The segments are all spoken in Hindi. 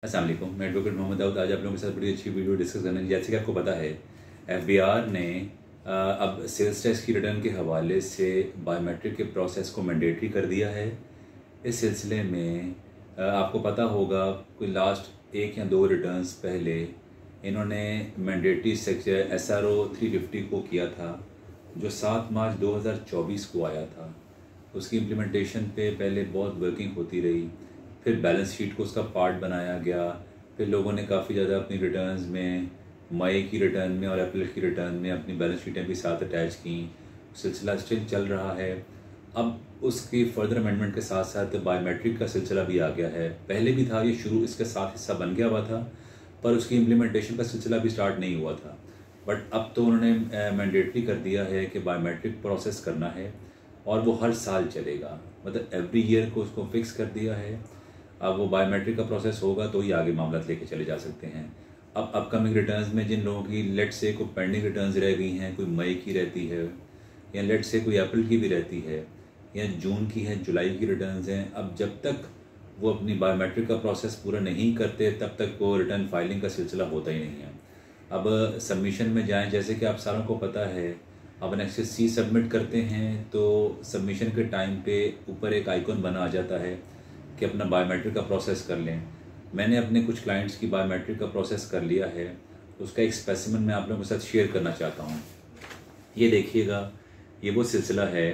अस्सलाम वालेकुम, मैं एडवोकेट मोहम्मद दाऊद आज आप लोगों के साथ बड़ी अच्छी वीडियो डिस्कस करने। जैसे कि आपको पता है एफबीआर ने अब सेल्स टैक्स की रिटर्न के हवाले से बायोमेट्रिक के प्रोसेस को मैंडेटरी कर दिया है। इस सिलसिले में आपको पता होगा कोई लास्ट 1 या 2 रिटर्न्स पहले इन्होंने मैंडेटरी सेक्शन SRO 350 को किया था, जो 7 मार्च 2024 को आया था। उसकी इम्प्लीमेंटेशन पे पहले बहुत वर्किंग होती रही, फिर बैलेंस शीट को उसका पार्ट बनाया गया, फिर लोगों ने काफ़ी ज़्यादा अपनी रिटर्न्स में मई की रिटर्न में और अप्रैल की रिटर्न में अपनी बैलेंस शीटें भी साथ अटैच की। सिलसिला स्टिल चल रहा है। अब उसकी फर्दर अमेंडमेंट के साथ साथ बायोमेट्रिक का सिलसिला भी आ गया है। पहले भी था, ये शुरू इसके साथ हिस्सा बन गया हुआ था, पर उसकी इम्प्लीमेंटेशन का सिलसिला भी स्टार्ट नहीं हुआ था। बट अब तो उन्होंने मैंडेटरी कर दिया है कि बायोमेट्रिक प्रोसेस करना है और वो हर साल चलेगा, मतलब एवरी ईयर को उसको फिक्स कर दिया है। अब वो बायोमेट्रिक का प्रोसेस होगा तो ही आगे मामला लेके चले जा सकते हैं। अब अपकमिंग रिटर्न्स में जिन लोगों की लेट से कोई पेंडिंग रिटर्न्स रह गई हैं, कोई मई की रहती है या लेट से कोई अप्रैल की भी रहती है या जून की है, जुलाई की रिटर्न्स हैं, अब जब तक वो अपनी बायोमेट्रिक का प्रोसेस पूरा नहीं करते तब तक वो रिटर्न फाइलिंग का सिलसिला होता ही नहीं है। अब सबमिशन में जाएं, जैसे कि आप सारों को पता है, अब नेक्स्ट सी सबमिट करते हैं तो सबमिशन के टाइम पे ऊपर एक आइकॉन बना आ जाता है कि अपना बायोमेट्रिक का प्रोसेस कर लें। मैंने अपने कुछ क्लाइंट्स की बायोमेट्रिक का प्रोसेस कर लिया है, उसका एक स्पेसिमेन मैं आप लोगों के साथ शेयर करना चाहता हूँ। ये देखिएगा, ये वो सिलसिला है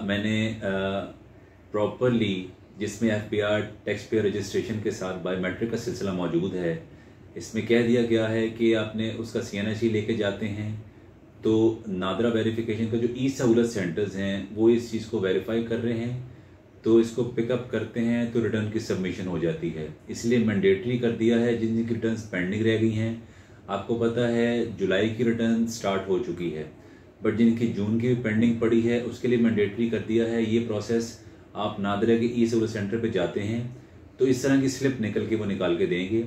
मैंने प्रॉपरली जिसमें एफबीआर टैक्स पेयर रजिस्ट्रेशन के साथ बायोमेट्रिक का सिलसिला मौजूद है। इसमें कह दिया गया है कि आपने उसका CNIC लेके जाते हैं तो नादरा वेरिफिकेशन का जो ई सहूलत सेंटर्स हैं वो इस चीज़ को वेरीफाई कर रहे हैं, तो इसको पिकअप करते हैं तो रिटर्न की सबमिशन हो जाती है। इसलिए मैंडेटरी कर दिया है जिन जिनकी रिटर्न पेंडिंग रह गई हैं। आपको पता है जुलाई की रिटर्न स्टार्ट हो चुकी है, बट जिनकी जून की पेंडिंग पड़ी है उसके लिए मैंडेटरी कर दिया है। ये प्रोसेस आप नादरा के ई सहूलत सेंटर पे जाते हैं तो इस तरह की स्लिप निकल के वो निकाल के देंगे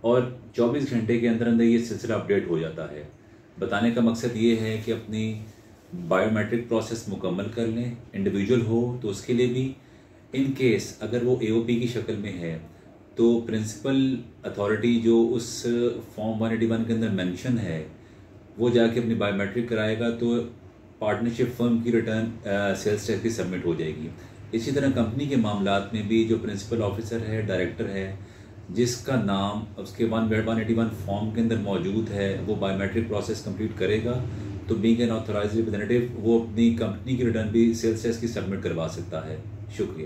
और 24 घंटे के अंदर अंदर ये सिलसिला अपडेट हो जाता है। बताने का मकसद ये है कि अपनी बायोमेट्रिक प्रोसेस मुकम्मल कर लें। इंडिविजुअल हो तो उसके लिए भी, इन केस अगर वो AOP की शक्ल में है तो प्रिंसिपल अथॉरिटी जो उस फॉर्म 181 के अंदर मेंशन है वो जाके अपनी बायोमेट्रिक कराएगा तो पार्टनरशिप फर्म की रिटर्न सेल्स टैक्स की सबमिट हो जाएगी। इसी तरह कंपनी के मामलात में भी जो प्रिंसिपल ऑफिसर है, डायरेक्टर है, जिसका नाम उसके 181 फॉर्म के अंदर मौजूद है, वो बायोमेट्रिक प्रोसेस कंप्लीट करेगा तो बीइंग एन ऑथराइज्ड रिप्रेजेंटेटिव वो अपनी कंपनी की रिटर्न भी सेल्स टैक्स की सबमिट करवा सकता है। शुक्रिया।